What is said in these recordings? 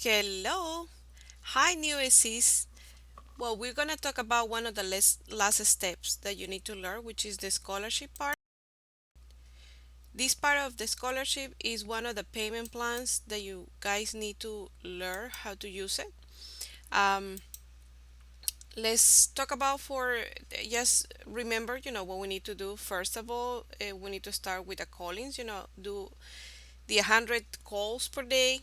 Hello. Hi, new ACs. Well, we're going to talk about one of the last steps that you need to learn, which is the scholarship part. This part of the scholarship is one of the payment plans that you guys need to learn how to use it. Um, let's talk about for just remember, what we need to do. First of all, we need to start with the callings, do the 100 calls per day.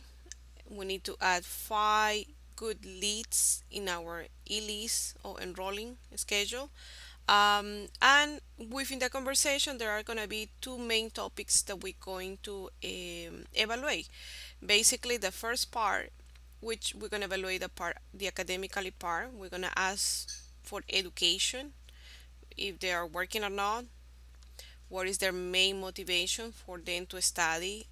We need to add five good leads in our e-lease or enrolling schedule. And within the conversation, there are going to be two main topics that we're going to evaluate. Basically, the first part, which we're going to evaluate the academically part, we're going to ask for education, if they are working or not, what is their main motivation for them to study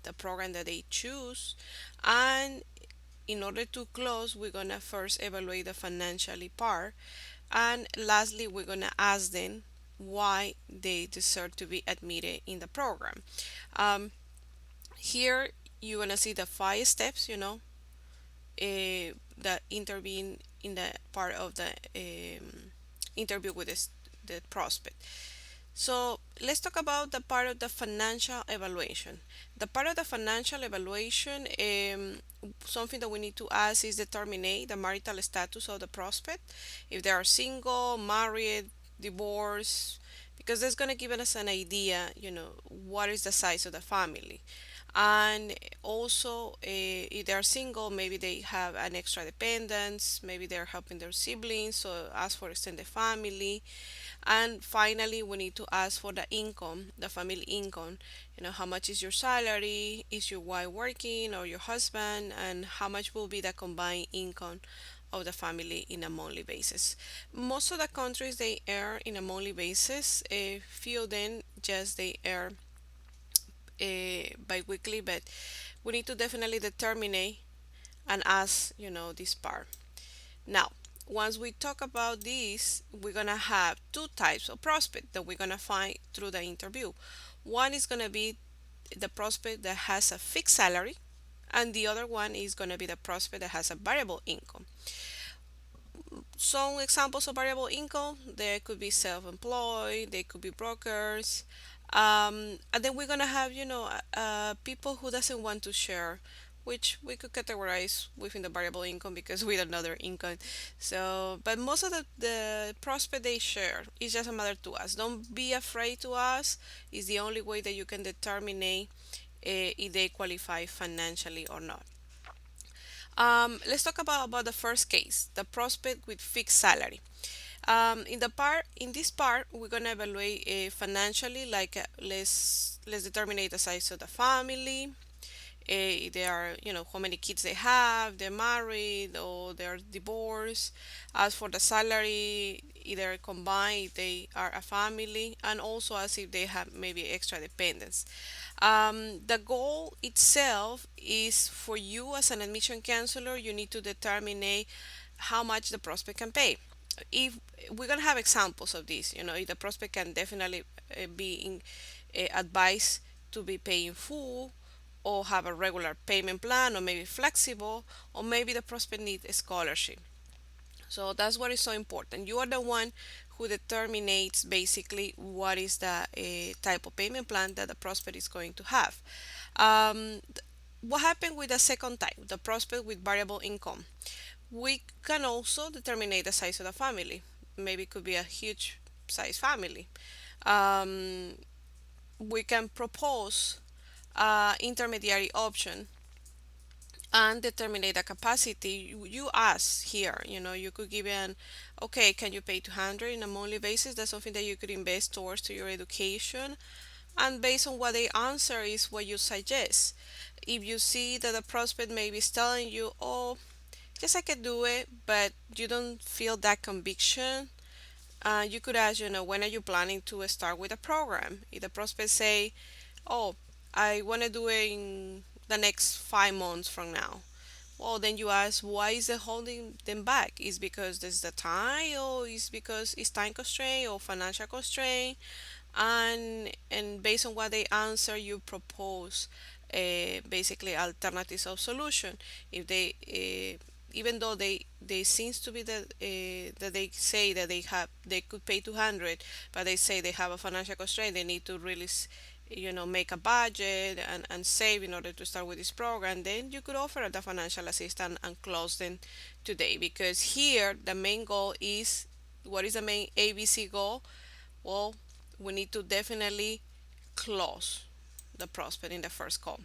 the program that they choose, and in order to close, we're gonna first evaluate the financially part, and lastly, we're gonna ask them why they deserve to be admitted in the program. Um, Here, you're gonna see the five steps, that intervene in the part of the interview with the prospect. So let's talk about the part of the financial evaluation. The part of the financial evaluation, something that we need to ask is determine the marital status of the prospect, if they are single, married, divorced, because that's going to give us an idea, what is the size of the family. And also, if they are single, maybe they have an extra dependence, maybe they're helping their siblings, so ask for extended family. And finally, we need to ask for the income, the family income. How much is your salary? Is your wife working or your husband? And how much will be the combined income of the family in a monthly basis? Most of the countries they earn in a monthly basis. A few of them just they earn bi-weekly, but we need to definitely determine and ask, this part. Now, once we talk about this, we're gonna have two types of prospect that we're gonna find through the interview. One is gonna be the prospect that has a fixed salary, and the other one is gonna be the prospect that has a variable income. Some examples of variable income, there could be self-employed, they could be brokers, and then we're gonna have people who doesn't want to share, which we could categorize within the variable income because we don't know their income. So but most of the prospect they share is just a matter to us. Don't be afraid to ask. Is the only way that you can determine if they qualify financially or not. Let's talk about the first case, the prospect with fixed salary. In this part, we're gonna evaluate financially, like let's determine the size of the family. They are, how many kids they have, they're married or they're divorced. As for the salary, either combined, if they are a family, and also as if they have maybe extra dependents. The goal itself is for you as an admission counselor, you need to determine how much the prospect can pay. If we're gonna have examples of this, if the prospect can definitely be advised to be paying full, or have a regular payment plan, or maybe flexible, or maybe the prospect needs a scholarship. So that's what is so important. You are the one who determines basically what is the type of payment plan that the prospect is going to have. What happened with the second type, the prospect with variable income? We can also determine the size of the family. Maybe it could be a huge size family. Um, we can propose intermediary option and determine the capacity. You ask here, you could give an, okay, can you pay 200 in a monthly basis? That's something that you could invest towards to your education, and based on what they answer is what you suggest. If you see that the prospect maybe is telling you, oh, yes, I can do it, but you don't feel that conviction, you could ask, when are you planning to start with a program? If the prospect say, oh, I want to do it in the next 5 months from now. Well, then you ask, why is it holding them back? Is because there's the time, or is because it's time constraint or financial constraint? And based on what they answer, you propose basically alternatives of solution. If they even though they seems to be that they say that they could pay 200, but they say they have a financial constraint, they need to really make a budget and save in order to start with this program, then you could offer the financial assistance and close them today, because here the main goal is, what is the main ABC goal? Well, we need to definitely close the prospect in the first call.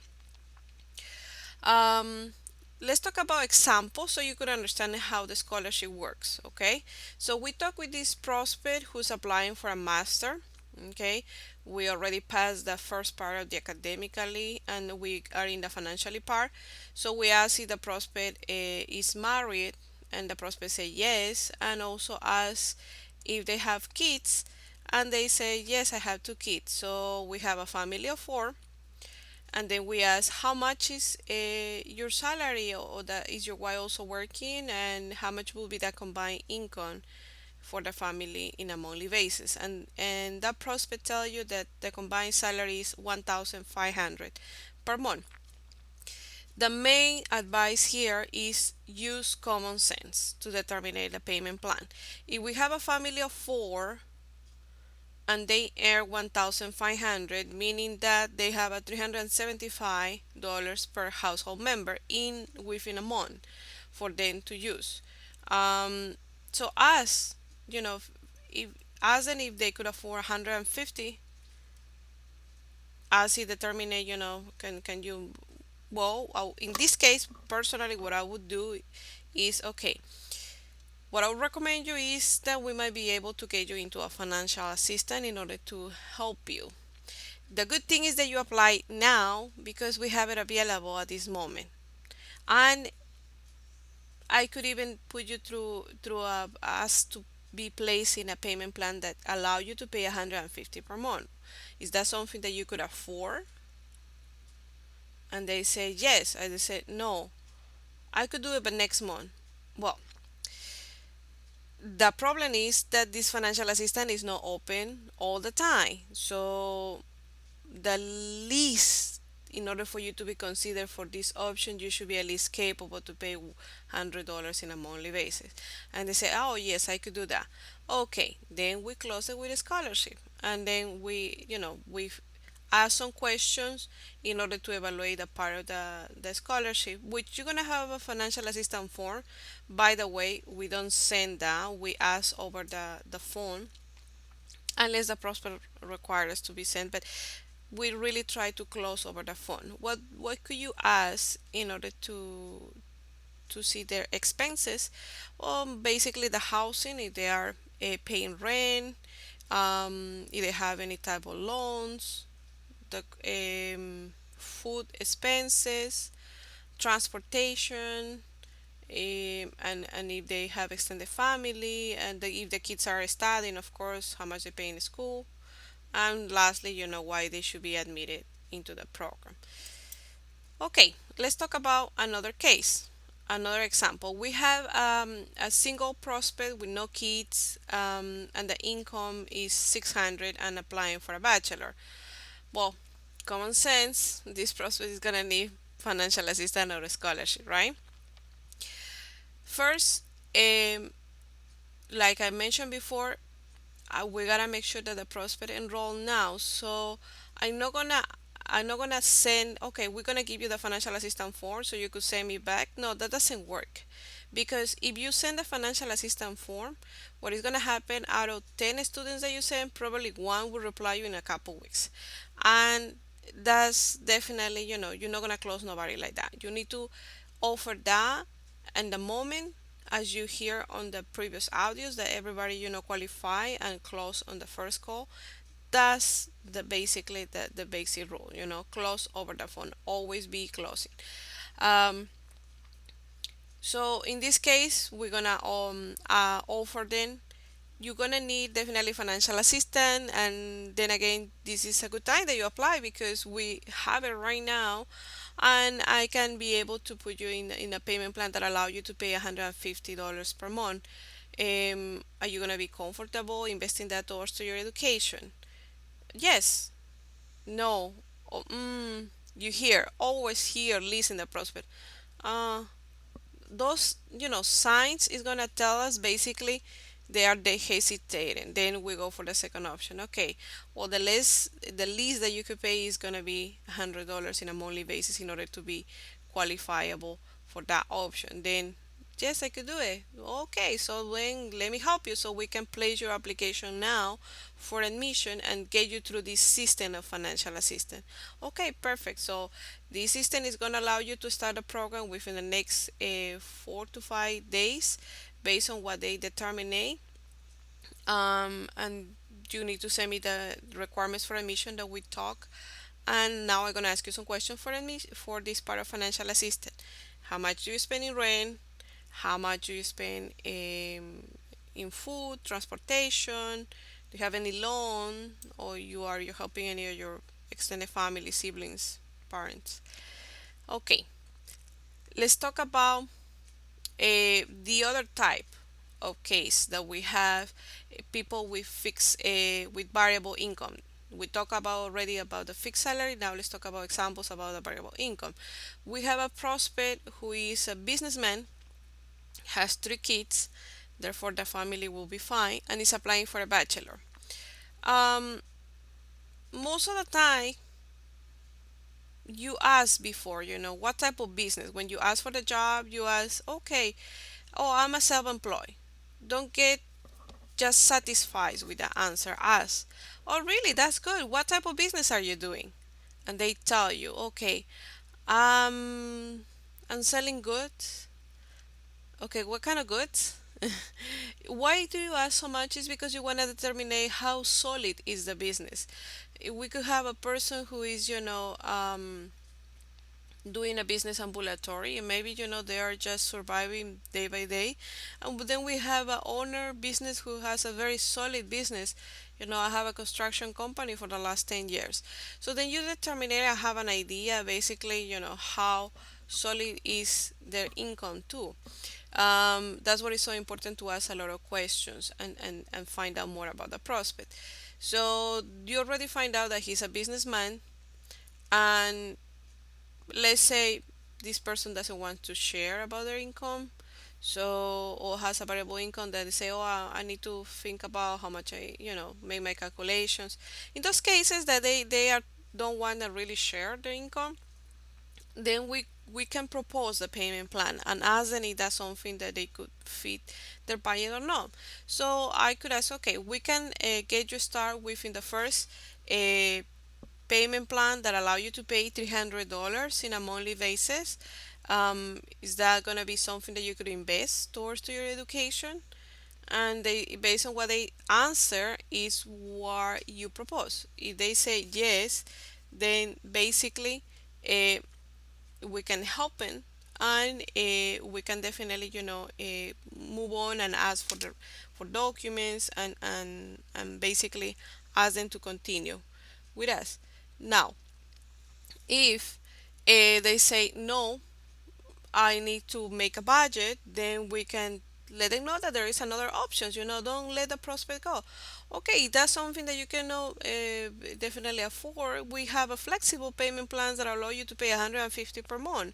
Um, let's talk about examples so you could understand how the scholarship works. Okay, so we talk with this prospect who's applying for a master. Okay, we already passed the first part of the academically and we are in the financially part. So we ask if the prospect is married, and the prospect say yes, and also ask if they have kids, and they say yes, I have two kids. So we have a family of four, and then we ask how much is your salary, or that is your wife also working, and how much will be the combined income for the family in a monthly basis, and that prospect tell you that the combined salary is 1500 per month. The main advice here is use common sense to determine the payment plan. If we have a family of four and they earn 1500, meaning that they have a $375 per household member in within a month for them to use. um, so ask, if ask them if they could afford 150, as he determine, can you, well, in this case personally what I would do is, okay, what I would recommend you is that we might be able to get you into a financial assistant in order to help you. The good thing is that you apply now because we have it available at this moment. And I could even put you through a us to be placed in a payment plan that allow you to pay 150 per month. Is that something that you could afford? And they say yes. I just said no. I could do it but next month. Well, the problem is that this financial assistant is not open all the time. So the least, in order for you to be considered for this option, you should be at least capable to pay $100 in a monthly basis. And they say, oh yes, I could do that. Okay, then we close it with a scholarship, and then we ask some questions in order to evaluate the part of the scholarship, which you're gonna have a financial assistance form. By the way, we don't send that, we ask over the phone, unless the prospect requires us to be sent, but we really try to close over the phone. What could you ask in order to see their expenses? Basically the housing, if they are paying rent, if they have any type of loans, the food expenses, transportation, and if they have extended family, and if the kids are studying, of course, how much they pay in school, and lastly, why they should be admitted into the program. Okay, let's talk about another case. Another example. We have a single prospect with no kids, and the income is 600 and applying for a bachelor. Well, common sense, this prospect is gonna need financial assistance or a scholarship, right? First, like I mentioned before, we gotta make sure that the prospect enroll now. So I'm not gonna I'm not gonna send, okay, we're gonna give you the financial assistance form so you could send me back. No, that doesn't work. Because if you send the financial assistance form, what is gonna happen, out of 10 students that you send, probably one will reply you in a couple weeks. And that's definitely, you're not gonna close nobody like that. You need to offer that, and the moment, as you hear on the previous audios, that everybody qualify and close on the first call. That's basically the basic rule. Close over the phone, always be closing. Um, so in this case, we're gonna offer them, you're gonna need definitely financial assistance, and then again, this is a good time that you apply because we have it right now, and I can be able to put you in a payment plan that allow you to pay $150 per month. Are you gonna be comfortable investing that towards to your education? Yes. No. Oh, You hear, always hear, listen the prospect. Uh, those signs is gonna tell us basically they hesitating. Then we go for the second option. Okay, well the least that you could pay is gonna be $100 in a monthly basis in order to be qualifiable for that option. Then yes, I could do it. Okay, so then let me help you so we can place your application now for admission and get you through this system of financial assistance. Okay, perfect. So this system is going to allow you to start a program within the next 4 to 5 days based on what they determine. And you need to send me the requirements for admission that we talk. And now I'm going to ask you some questions for this part of financial assistance. How much do you spend in rent? How much do you spend in food, transportation? Do you have any loan, or you're helping any of your extended family, siblings, parents? Okay, let's talk about the other type of case that we have, people with fixed with variable income. We talk about already about the fixed salary. Now let's talk about examples about the variable income. We have a prospect who is a businessman, has 3 kids, therefore the family will be fine, and is applying for a bachelor. Um, Most of the time, you ask before, what type of business. When you ask for the job, you ask, okay, oh, I'm a self-employed. Don't get just satisfied with the answer. Ask, oh, really? That's good. What type of business are you doing? And they tell you, okay, I'm selling goods. Okay, what kind of goods? Why do you ask so much? Is because you want to determine how solid is the business. We could have a person who is, doing a business ambulatory, and maybe they are just surviving day by day. And then we have a owner business who has a very solid business. I have a construction company for the last 10 years. So then you determine, I have an idea basically, how solid is their income too. That's what is so important to ask a lot of questions, and find out more about the prospect. So you already find out that he's a businessman, and let's say this person doesn't want to share about their income, so, or has a variable income that they say, oh, I need to think about how much I make my calculations. In those cases that they are don't want to really share their income, then we can propose the payment plan and ask them if that's something that they could fit their budget or not. So I could ask, okay, we can get you start within the first uh, payment plan that allow you to pay $300 in a monthly basis. Is that going to be something that you could invest towards to your education? And they, based on what they answer, is what you propose. If they say yes, then basically uh, we can help them, and we can definitely move on and ask for documents, and basically ask them to continue with us. Now, if they say no, I need to make a budget, then we can let them know that there is another options. Don't let the prospect go. Okay, that's something that you can definitely afford. We have a flexible payment plans that allow you to pay 150 per month.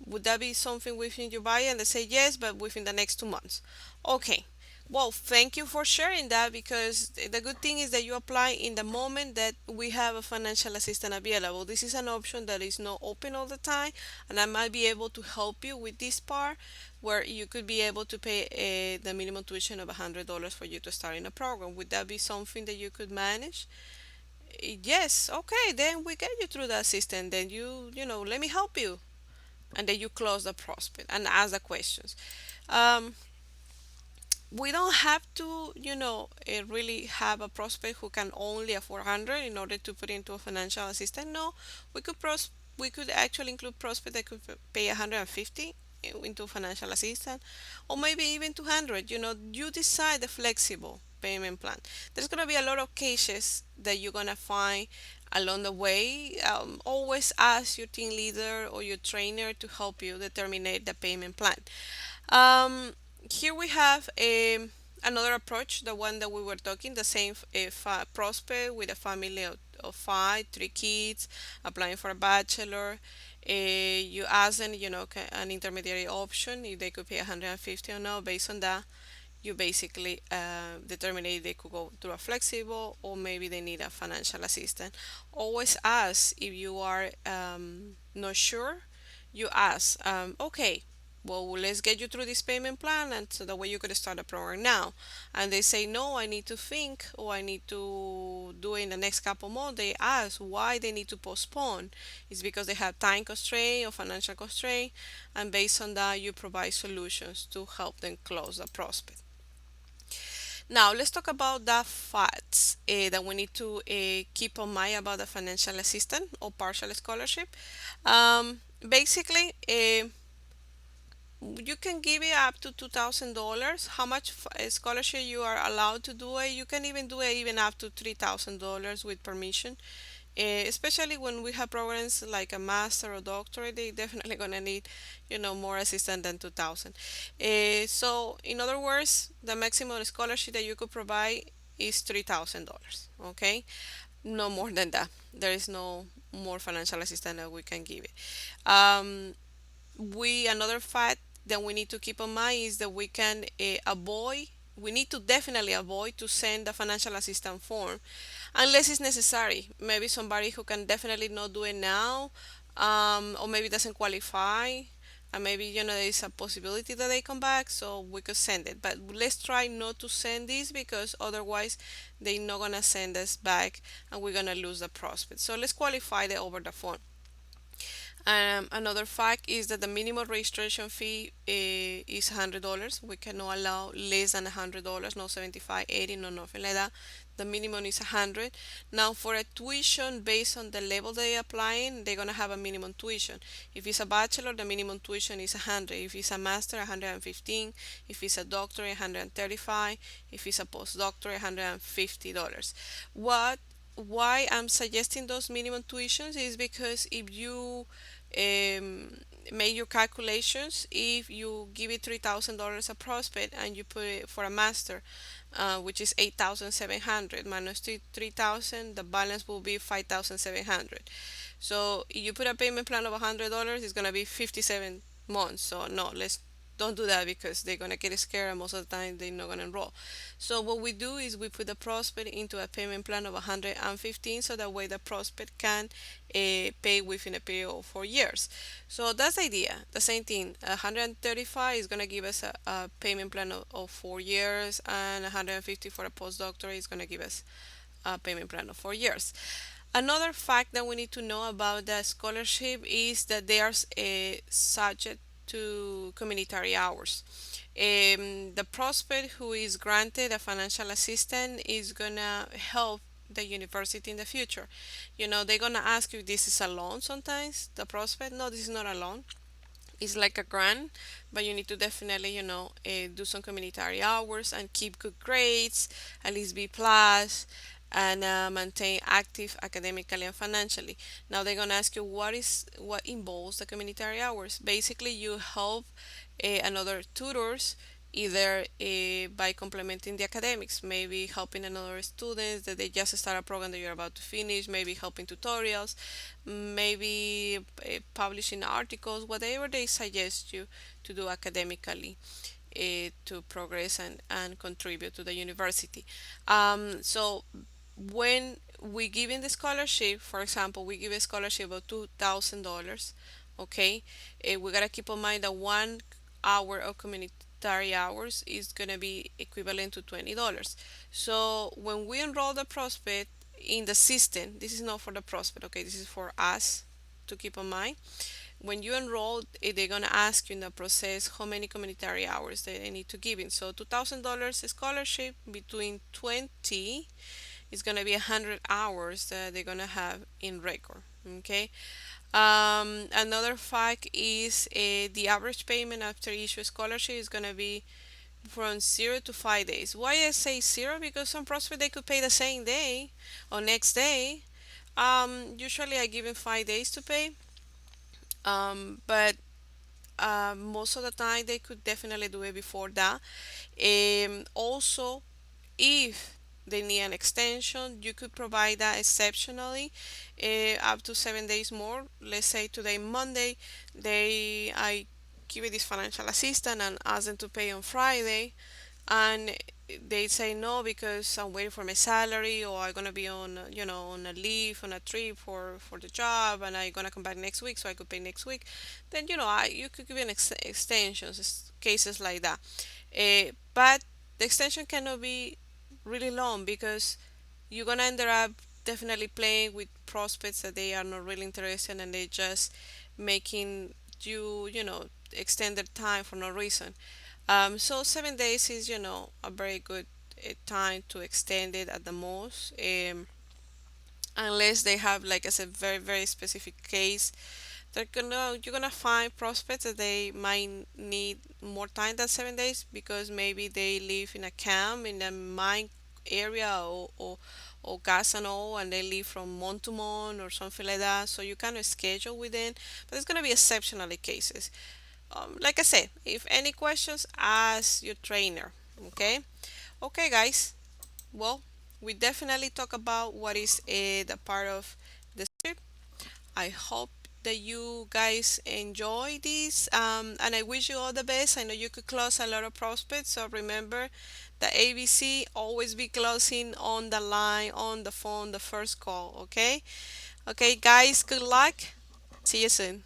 Would that be something within your budget? And they say yes, but within the next 2 months. Okay. Well, thank you for sharing that, because the good thing is that you apply in the moment that we have a financial assistant available. This is an option that is not open all the time, and I might be able to help you with this part where you could be able to pay the minimum tuition of $100 for you to start in a program. Would that be something that you could manage? Yes, okay, then we get you through the assistant. Then let me help you, and then you close the prospect and ask the questions. Um, we don't have to, really have a prospect who can only afford 100 in order to put into a financial assistant. No, we could actually include prospect that could pay 150 into financial assistant, or maybe even 200. You decide the flexible payment plan. There's gonna be a lot of cases that you're gonna find along the way. Always ask your team leader or your trainer to help you determine the payment plan. Um, Here we have another approach, the one that we were talking, the same prospect with a family of five, three kids, applying for a bachelor. You ask them, an intermediary option if they could pay 150 or no. Based on that, you basically determine if they could go through a flexible or maybe they need a financial assistant. Always ask if you are not sure. You ask, okay, well, let's get you through this payment plan, and so that way you could start the program now. And they say, no, I need to think, or I need to do it in the next couple months. They ask why they need to postpone. It's because they have time constraint or financial constraint, and based on that, you provide solutions to help them close the prospect. Now, let's talk about the facts that we need to keep in mind about the financial assistance or partial scholarship. Basically, you can give it up to $2,000. How much scholarship you are allowed to do it? You can even do it even up to $3,000 with permission. Especially when we have programs like a master or doctorate, they definitely gonna need, more assistance than 2,000. So in other words, the maximum scholarship that you could provide is $3,000. Okay, no more than that. There is no more financial assistance that we can give it. Um, we Another fact that we need to keep in mind is that we need to definitely avoid to send the financial assistance form unless it's necessary. Maybe somebody who can definitely not do it now, or maybe doesn't qualify, and maybe there is a possibility that they come back, so we could send it. But let's try not to send this because otherwise they're not gonna send us back, and we're gonna lose the prospect. So let's qualify it over the phone. Another fact is that the minimum registration fee is $100. We cannot allow less than $100, no 75, 80, no nothing like that. The minimum is 100. Now, for a tuition based on the level they applying, they're gonna have a minimum tuition. If it's a bachelor, the minimum tuition is 100. If it's a master, 115. If it's a doctorate, 135. If it's a postdoctorate, $150. What why I'm suggesting those minimum tuitions is because if you um, make your calculations, if you give it $3,000 a prospect and you put it for a master, which is 8,700 minus 3,000, the balance will be 5,700. So if you put a payment plan of $100, it's gonna be 57 months. So no, let's don't do that because they're gonna get scared and most of the time they're not gonna enroll. So what we do is we put the prospect into a payment plan of 115, so that way the prospect can pay within a period of 4 years. So that's the idea. The same thing. 135 is gonna give us a payment plan of 4 years, and 150 for a postdoctorate is gonna give us a payment plan of 4 years. Another fact that we need to know about the scholarship is that they are subject to communitary hours. The prospect who is granted a financial assistance is gonna help the university in the future. They're gonna ask you if this is a loan sometimes, the prospect. No, this is not a loan. It's like a grant, but you need to definitely, do some communitary hours and keep good grades, at least B plus, and maintain active academically and financially. Now they're gonna ask you what involves the communitary hours. Basically, you help another tutors either by complementing the academics, maybe helping another students that they just start a program that you're about to finish, maybe helping tutorials, maybe publishing articles, whatever they suggest you to do academically to progress and contribute to the university. So when we give in the scholarship, for example, we give a scholarship of $2,000. Okay, we gotta keep in mind that 1 hour of communitary hours is gonna be equivalent to $20. So when we enroll the prospect in the system, this is not for the prospect. Okay, this is for us to keep in mind. When you enroll, they're gonna ask you in the process how many communitary hours they need to give in. So $2,000 scholarship between 20 is gonna be 100 hours that they're gonna have in record. Okay. Another fact is the average payment after issue scholarship is gonna be from 0 to 5 days. Why I say zero? Because some prospect they could pay the same day or next day. Usually I give them 5 days to pay. But most of the time they could definitely do it before that. Also, if they need an extension, you could provide that exceptionally, up to 7 days more. Let's say today, Monday, I give it this financial assistance and ask them to pay on Friday, and they say no because I'm waiting for my salary, or I'm gonna be on on a leave, on a trip for the job, and I'm gonna come back next week so I could pay next week. Then you could give an extensions, cases like that. But the extension cannot be really long because you're gonna end up definitely playing with prospects that they are not really interested, and they just making you extend their time for no reason. So 7 days is a very good time to extend it at the most, unless they have, like I said, very very specific case. You're gonna find prospects that they might need more time than 7 days because maybe they live in a camp in a mine area, or gas and oil, and they live from month to month or something like that. So you kind of schedule within, but it's gonna be exceptionally cases. Like I said, if any questions, ask your trainer. Okay. Okay, guys. Well, we definitely talk about what is the part of the trip. I hope that you guys enjoy this, and I wish you all the best. I know you could close a lot of prospects, so remember the ABC, always be closing on the line, on the phone, the first call. Okay. Okay, guys, good luck. See you soon.